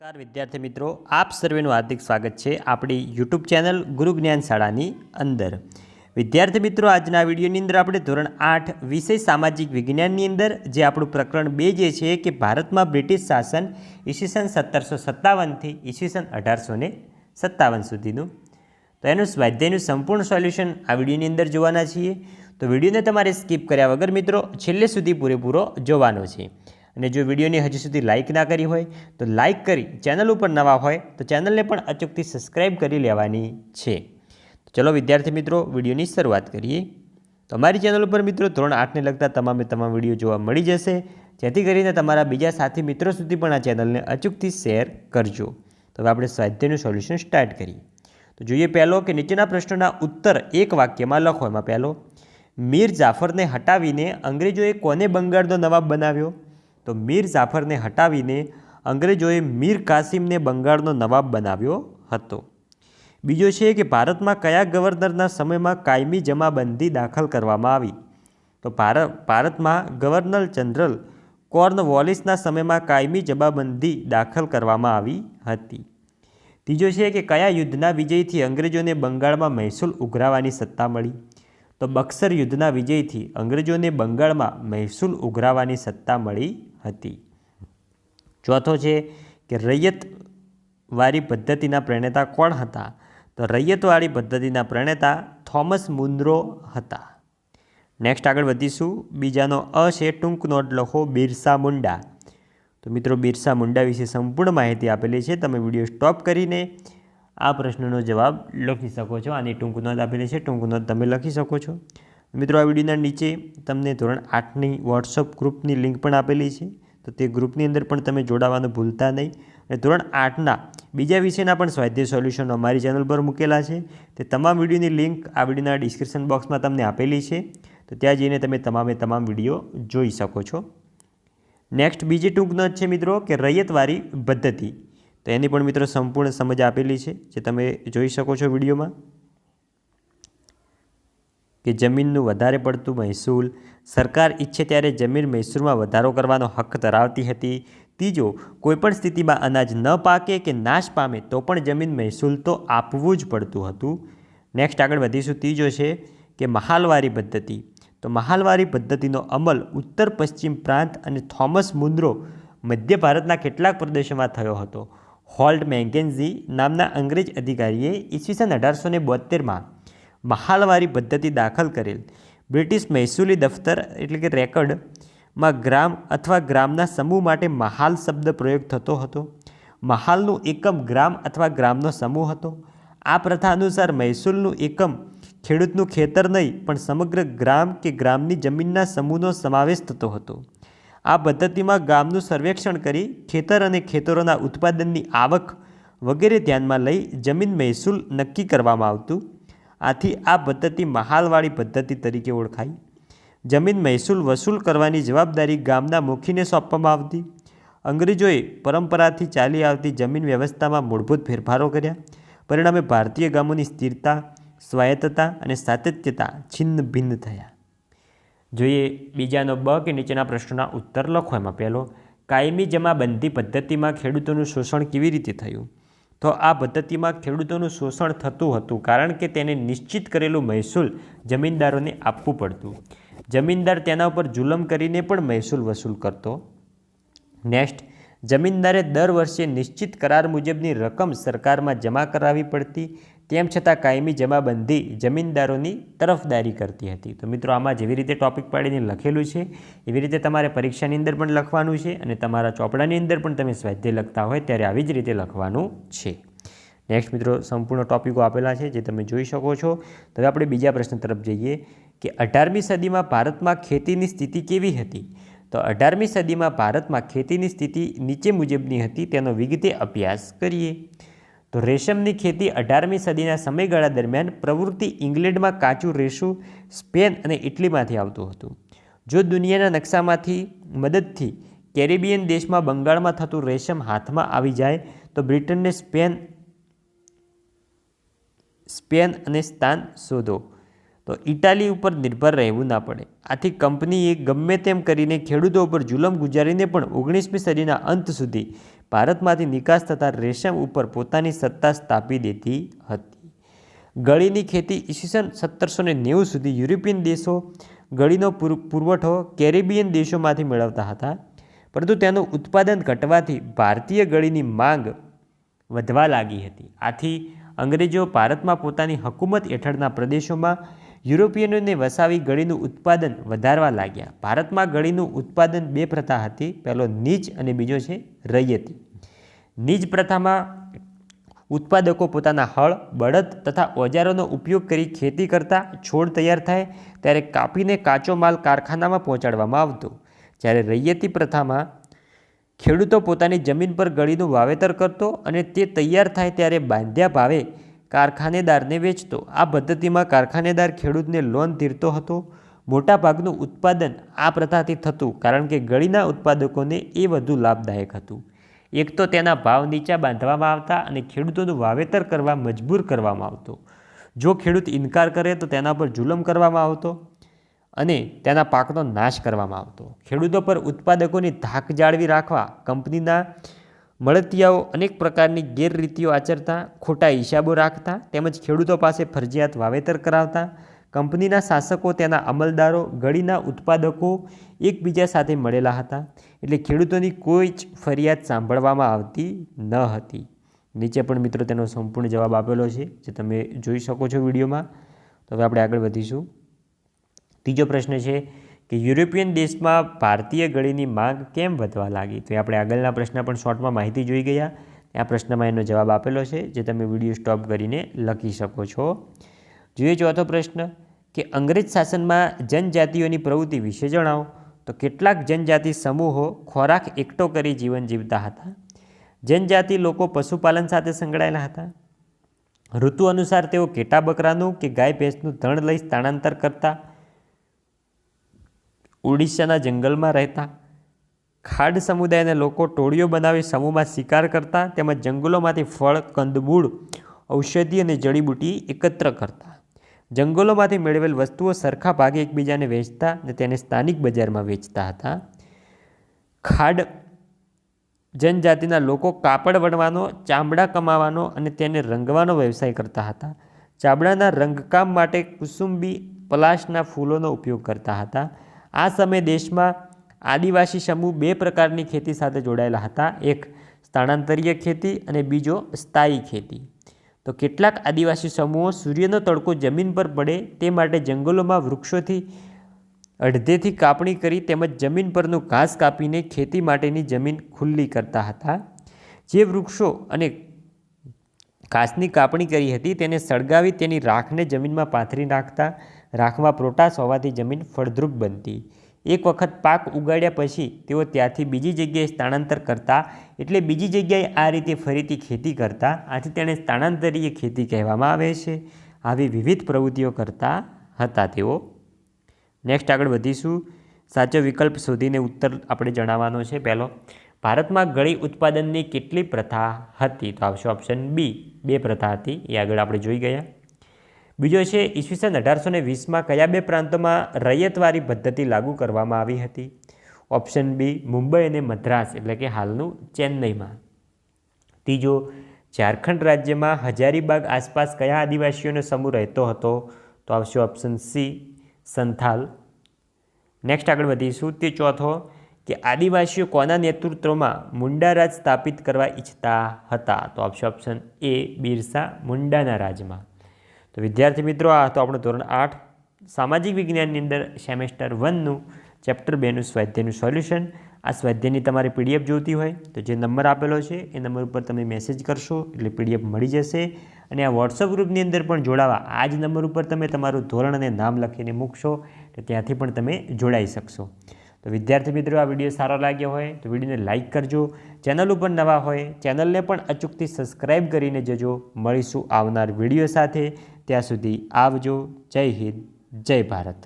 નમસ્કાર વિદ્યાર્થી મિત્રો, આપ સર્વેનું હાર્દિક સ્વાગત છે આપણી યુટ્યુબ ચેનલ ગુરુ જ્ઞાન શાળાની અંદર। વિદ્યાર્થી મિત્રો, આજના વિડીયોની અંદર આપણે ધોરણ 8 વિષય સામાજિક વિજ્ઞાનની અંદર જે આપણું પ્રકરણ 2 જે છે કે ભારતમાં બ્રિટિશ શાસન ઈસવીસન 1757 થી ઈસવીસન 1857 સુધીનું, તો એનું સ્વાધ્યાયનું સંપૂર્ણ સોલ્યુશન આ વિડીયોની અંદર જોવાના છીએ। તો વિડીયોને તમારે સ્કીપ કર્યા વગર મિત્રો છેલ્લે સુધી પૂરેપૂરો જોવાનો છે। અને જો વિડીયોને હજી સુધી લાઇક ના કરી હોય તો લાઇક કરી, ચેનલ ઉપર નવા હોય તો ચેનલને પણ અચૂકથી સબસ્ક્રાઈબ કરી લેવાની છે। તો ચલો વિદ્યાર્થી મિત્રો, વિડીયોની શરૂઆત કરીએ। તો અમારી ચેનલ ઉપર મિત્રો ધોરણ 8ને લગતા તમામ વિડીયો જોવા મળી જશે, જેથી કરીને તમારા બીજા સાથી મિત્રો સુધી પણ આ ચેનલને અચૂકથી શેર કરજો। તો હવે આપણે સ્વાધ્યાયનું સોલ્યુશન સ્ટાર્ટ કરીએ। તો જોઈએ પહેલો કે નીચેના પ્રશ્નોના ઉત્તર એક વાક્યમાં લખો। એમાં પહેલો, મીર જાફરને હટાવીને અંગ્રેજોએ કોને બંગાળનો નવાબ બનાવ્યો? તો મીર જાફરને હટાવીને અંગ્રેજોએ મીર કાસિમને બંગાળનો નવાબ બનાવ્યો હતો। બીજો છે કે ભારતમાં કયા ગવર્નરના સમયમાં કાયમી જમાબંધી દાખલ કરવામાં આવી? તો ભારતમાં ગવર્નર જનરલ કોર્નવોલિસના સમયમાં કાયમી જમાબંધી દાખલ કરવામાં આવી હતી। ત્રીજો છે કે કયા યુદ્ધના વિજયથી અંગ્રેજોને બંગાળમાં મહેસૂલ ઉઘરાવવાની સત્તા મળી? તો બક્સર યુદ્ધના વિજયથી અંગ્રેજોને બંગાળમાં મહેસૂલ ઉઘરાવવાની સત્તા મળી હતી। ચોથો છે કે રૈયતવાળી પદ્ધતિના પ્રણેતા કોણ હતા? તો રૈયતવાળી પદ્ધતિના પ્રણેતા થોમસ મુનરો હતા। નેક્સ્ટ આગળ વધીશું। બીજાનો અ છે ટૂંક નોટ લખો, બિરસા મુંડા। તો મિત્રો બિરસા મુંડા વિશે સંપૂર્ણ માહિતી આપેલી છે, તમે વિડીયો સ્ટોપ કરીને આ પ્રશ્નનો જવાબ લખી શકો છો। આની ટૂંક નોંધ આપેલી છે, ટૂંક નોંધ તમે લખી શકો છો। મિત્રો આ વિડીયોના નીચે તમને ધોરણ 8ની વોટ્સઅપ ગ્રુપની લિંક પણ આપેલી છે, તો તે ગ્રુપની અંદર પણ તમે જોડાવાનું ભૂલતા નહીં। અને ધોરણ 8ના બીજા વિષયના પણ સ્વાધ્યાય સોલ્યુશન અમારી ચેનલ પર મૂકેલા છે, તે તમામ વિડીયોની લિંક આ વિડીયોના ડિસ્ક્રિપ્શન બોક્સમાં તમને આપેલી છે, તો ત્યાં જઈને તમે તમામ વિડીયો જોઈ શકો છો। નેક્સ્ટ બીજી ટૂંક નોંધ છે મિત્રો કે રૈયતવાળી પદ્ધતિ, તો એની પણ મિત્રો સંપૂર્ણ સમજ આપેલી છે, જે તમે જોઈ શકો છો વિડીયોમાં, કે જમીનનું વધારે પડતું મહેસૂલ, સરકાર ઈચ્છે ત્યારે જમીન મહેસૂલમાં વધારો કરવાનો હક ધરાવતી હતી। ત્રીજો, કોઈપણ સ્થિતિમાં અનાજ ન પાકે કે નાશ પામે તો પણ જમીન મહેસૂલ તો આપવું જ પડતું હતું। નેક્સ્ટ આગળ વધીશું। ત્રીજો છે કે મહાલવારી પદ્ધતિ, તો મહાલવારી પદ્ધતિનો અમલ ઉત્તર પશ્ચિમ પ્રાંત અને થોમસ મુનરો મધ્ય ભારતના કેટલાક પ્રદેશોમાં થયો હતો? હોલ્ટ મેકેન્ઝી નામના અંગ્રેજ અધિકારીએ ઈસવીસન 1872માં મહાલવારી પદ્ધતિ દાખલ કરેલ બ્રિટિશ મહેસૂલી દફતર એટલે કે રેકર્ડમાં ગ્રામ અથવા ગ્રામના સમૂહ માટે મહાલ શબ્દ પ્રયોગ થતો હતો। મહાલનું એકમ ગ્રામ અથવા ગ્રામનો સમૂહ હતો। આ પ્રથા અનુસાર મહેસૂલનું એકમ ખેડૂતનું ખેતર નહીં પણ સમગ્ર ગ્રામ કે ગ્રામની જમીનના સમૂહનો સમાવેશ થતો હતો। આ પદ્ધતિમાં ગામનું સર્વેક્ષણ કરી ખેતર અને ખેતરોના ઉત્પાદનની આવક વગેરે ધ્યાનમાં લઈ જમીન મહેસૂલ નક્કી કરવામાં આવતું। આથી આ પદ્ધતિ મહાલવાળી પદ્ધતિ તરીકે ઓળખાઈ। જમીન મહેસૂલ વસૂલ કરવાની જવાબદારી ગામના મુખીને સોંપવામાં આવતી। અંગ્રેજોએ પરંપરાથી ચાલી આવતી જમીન વ્યવસ્થામાં મૂળભૂત ફેરફારો કર્યા, પરિણામે ભારતીય ગામોની સ્થિરતા, સ્વાયત્તતા અને સાતત્યતા છિન્ન ભિન્ન થયા। જોઈએ બીજાનો બ કે નીચેના પ્રશ્નોના ઉત્તર લખો। એમાં પહેલો, કાયમી જમાબંધી પદ્ધતિમાં ખેડૂતોનું શોષણ કેવી રીતે થયું? તો આ પદ્ધતિમાં ખેડૂતોનું શોષણ થતું હતું કારણ કે તેને નિશ્ચિત કરેલું મહેસૂલ જમીનદારોને આપવું પડતું। જમીનદાર તેના ઉપર જુલમ કરીને પણ મહેસૂલ વસૂલ કરતો। નેક્સ્ટ, જમીનદારે દર વર્ષે નિશ્ચિત કરાર મુજબની રકમ સરકારમાં જમા કરાવવી પડતી, તેમ છતાં કાયમી જમાબંધી જમીનદારોની તરફદારી કરતી હતી। તો મિત્રો આમાં જેવી રીતે ટોપિક પાડીને લખેલું છે એવી રીતે તમારે પરીક્ષાની અંદર પણ લખવાનું છે, અને તમારા ચોપડાની અંદર પણ તમે સ્વાધ્યાય લખતા હોય ત્યારે આવી જ રીતે લખવાનું છે। નેક્સ્ટ મિત્રો સંપૂર્ણ ટોપિકો આપેલા છે, જે તમે જોઈ શકો છો। તો હવે આપણે બીજા પ્રશ્ન તરફ જઈએ કે 18મી સદીમાં ભારતમાં ખેતીની સ્થિતિ કેવી હતી? તો 18મી સદીમાં ભારતમાં ખેતીની સ્થિતિ નીચે મુજબની હતી, તેનો વિગતે અભ્યાસ કરીએ। તો રેશમની ખેતી 18મી સદીના સમયગાળા દરમિયાન પ્રવૃત્તિ ઇંગ્લેન્ડમાં કાચું રેશમ સ્પેન અને ઇટલીમાંથી આવતું હતું। જો દુનિયાના નકશામાંથી મદદથી કેરેબિયન દેશમાં બંગાળમાં થતું રેશમ હાથમાં આવી જાય તો બ્રિટનને સ્પેન અને સ્થાન શોધો। તો ઇટાલી ઉપર નિર્ભર રહેવું ના પડે. આથી કંપનીએ ગમે તેમ કરીને ખેડૂતો ઉપર જુલમ ગુજારીને પણ 19મી સદીના અંત સુધી ભારતમાંથી નિકાસ થતા રેશમ ઉપર પોતાની સત્તા સ્થાપી દેતી હતી. ગળીની ખેતી ઈસવીસન 1790 સુધી યુરોપિયન દેશો ગળીનો પુરવઠો કેરેબિયન દેશોમાંથી મેળવતા હતા, પરંતુ તેનું ઉત્પાદન ઘટવાથી ભારતીય ગળીની માંગ વધવા લાગી હતી. આથી અંગ્રેજો ભારતમાં પોતાની હકૂમત હેઠળના પ્રદેશોમાં યુરોપિયનોને વસાવી ગળીનું ઉત્પાદન વધારવા લાગ્યા. ભારતમાં ગળીનું ઉત્પાદન 2 પ્રથા હતી. પહેલો નીજ અને બીજો છે રૈયતી. નીજ પ્રથામાં ઉત્પાદકો પોતાના હળ, બળદ તથા ઓજારોનો ઉપયોગ કરી ખેતી કરતા. છોડ તૈયાર થાય ત્યારે કાપીને કાચો માલ કારખાનામાં પહોંચાડવામાં આવતો. જ્યારે રૈયતી પ્રથામાં ખેડૂતો પોતાની જમીન પર ગળીનું વાવેતર કરતો અને તે તૈયાર થાય ત્યારે બાંધ્યા ભાવે કારખાનેદારને વેચતો. આ પદ્ધતિમાં કારખાનેદાર ખેડૂતને લોન ધીરતો હતો. મોટાભાગનું ઉત્પાદન આ પ્રથાથી થતું, કારણ કે ગળીના ઉત્પાદકોને એ વધુ લાભદાયક હતું. એક તો તેના ભાવ નીચા બાંધવામાં આવતા અને ખેડૂતોનું વાવેતર કરવા મજબૂર કરવામાં આવતો. જો ખેડૂત ઇનકાર કરે તો તેના પર જુલમ કરવામાં આવતો અને તેના પાકનો નાશ કરવામાં આવતો. ખેડૂતો પર ઉત્પાદકોની ધાક જાળવી રાખવા કંપનીના મળતિયાઓ અનેક પ્રકારની ગેરરીતિઓ આચરતા, ખોટા હિસાબો રાખતા તેમજ ખેડૂતો પાસે ફરજિયાત વાવેતર કરાવતા. કંપનીના શાસકો, તેના અમલદારો, ગળીના ઉત્પાદકો એકબીજા સાથે મળેલા હતા, એટલે ખેડૂતોની કોઈ જ ફરિયાદ સાંભળવામાં આવતી ન હતી. નીચે પણ મિત્રો તેનો સંપૂર્ણ જવાબ આપેલો છે, જે તમે જોઈ શકો છો વિડીયોમાં. તો હવે આપણે આગળ વધીશું. ત્રીજો પ્રશ્ન છે કે યુરોપિયન દેશમાં ભારતીય ગળીની માંગ કેમ વધવા લાગી? તો આપણે આગળના પ્રશ્ન પણ શોર્ટમાં માહિતી જોઈ ગયા. આ પ્રશ્નમાં એનો જવાબ આપેલો છે, જે તમે વિડીયો સ્ટોપ કરીને લખી શકો છો. જોઈએ ચોથો પ્રશ્ન કે અંગ્રેજ શાસનમાં જનજાતિઓની પ્રવૃત્તિ વિશે જણાવો. તો કેટલાક જનજાતિ સમૂહો ખોરાક એકઠો કરી જીવન જીવતા હતા. જનજાતિ લોકો પશુપાલન સાથે સંકળાયેલા હતા. ઋતુ અનુસાર તેઓ ઘેટા બકરાનું કે ગાય ભેંસનું ધણ લઈ સ્થળાંતર કરતા. ઓડિશાના જંગલમાં રહેતા. ખાડ સમુદાયના લોકો ટોળીઓ બનાવી સમૂહમાં શિકાર કરતા, તેમજ જંગલોમાંથી ફળ, કંદમૂળ, ઔષધિ અને જડીબુટી એકત્ર કરતા. જંગલોમાંથી મેળવેલ વસ્તુઓ સરખા ભાગે એકબીજાને વેચતા અને તેને સ્થાનિક બજારમાં વેચતા હતા. ખાડ જનજાતિના લોકો કાપડ વણવાનો, ચામડા કમાવાનો અને તેને રંગવાનો વ્યવસાય કરતા હતા. ચામડાના રંગકામ માટે કુસુંબી પલાશના ફૂલોનો ઉપયોગ કરતા હતા. આ સમયે દેશમાં આદિવાસી સમૂહ 2 પ્રકારની ખેતી સાથે જોડાયેલા હતા. એક સ્થાનાંતરીય ખેતી અને બીજો સ્થાયી ખેતી. તો કેટલાક આદિવાસી સમૂહો સૂર્યનો તડકો જમીન પર પડે તે માટે જંગલોમાં વૃક્ષોથી અડધેથી કાપણી કરી તેમજ જમીન પરનું ઘાસ કાપીને ખેતી માટેની જમીન ખુલ્લી કરતા હતા. જે વૃક્ષો અને ઘાસની કાપણી કરી હતી તેને સળગાવી તેની રાખને જમીનમાં પાથરી નાખતા. રાખમાં પોટાશ હોવાથી જમીન ફળદ્રુપ બનતી. એક વખત પાક ઉગાડ્યા પછી તેઓ ત્યાંથી બીજી જગ્યાએ સ્થળાંતર કરતા, એટલે બીજી જગ્યાએ આ રીતે ફરીથી ખેતી કરતા. આથી તેને સ્થાનાંતરીય ખેતી કહેવામાં આવે છે. આવી વિવિધ પ્રવૃત્તિઓ કરતા હતા તેઓ. નેક્સ્ટ આગળ વધીશું. સાચો વિકલ્પ શોધીને ઉત્તર આપણે જણાવવાનો છે. પહેલો, ભારતમાં ગળી ઉત્પાદનની કેટલી પ્રથા હતી? તો આવશે ઓપ્શન બી, 2 પ્રથા હતી. એ આગળ આપણે જોઈ ગયા. બીજો છે ઈસવીસન 1820માં કયા 2 પ્રાંતોમાં રૈયતવારી પદ્ધતિ લાગુ કરવામાં આવી હતી? ઓપ્શન બી, મુંબઈ અને મદ્રાસ, એટલે કે હાલનું ચેન્નઈમાં. ત્રીજો, ઝારખંડ રાજ્યમાં હજારીબાગ આસપાસ કયા આદિવાસીઓનો સમૂહ રહેતો હતો? તો આવશે ઓપ્શન સી, સંથાલ. નેક્સ્ટ આગળ વધીશું. તે ચોથો કે આદિવાસીઓ કોના નેતૃત્વમાં મુંડા રાજ સ્થાપિત કરવા ઈચ્છતા હતા? તો આવશે ઓપ્શન એ, બિરસા મુંડાના રાજમાં. તો વિદ્યાર્થી મિત્રો, આ તો આપણું ધોરણ 8 સામાજિક વિજ્ઞાનની અંદર સેમેસ્ટર 1નું ચેપ્ટર 2નું સ્વાધ્યાયનું સોલ્યુશન. આ સ્વાધ્યાયની તમારે પીડીએફ જોઈતી હોય તો જે નંબર આપેલો છે એ નંબર ઉપર તમે મેસેજ કરશો એટલે પીડીએફ મળી જશે. અને આ વોટ્સઅપ ગ્રુપની અંદર પણ જોડાવા આ જ નંબર ઉપર તમે તમારું ધોરણ અને નામ લખીને મૂકશો તો ત્યાંથી પણ તમે જોડાઈ શકશો. તો વિદ્યાર્થી મિત્રો, આ વિડીયો સારો લાગ્યો હોય તો વિડીયોને લાઇક કરજો. ચેનલ ઉપર નવા હોય ચેનલને પણ અચૂકથી સબસ્ક્રાઈબ કરીને જજો. મળીશું આવનાર વિડીયો સાથે. ત્યાં સુધી આવજો. જય હિન્દ, જય ભારત.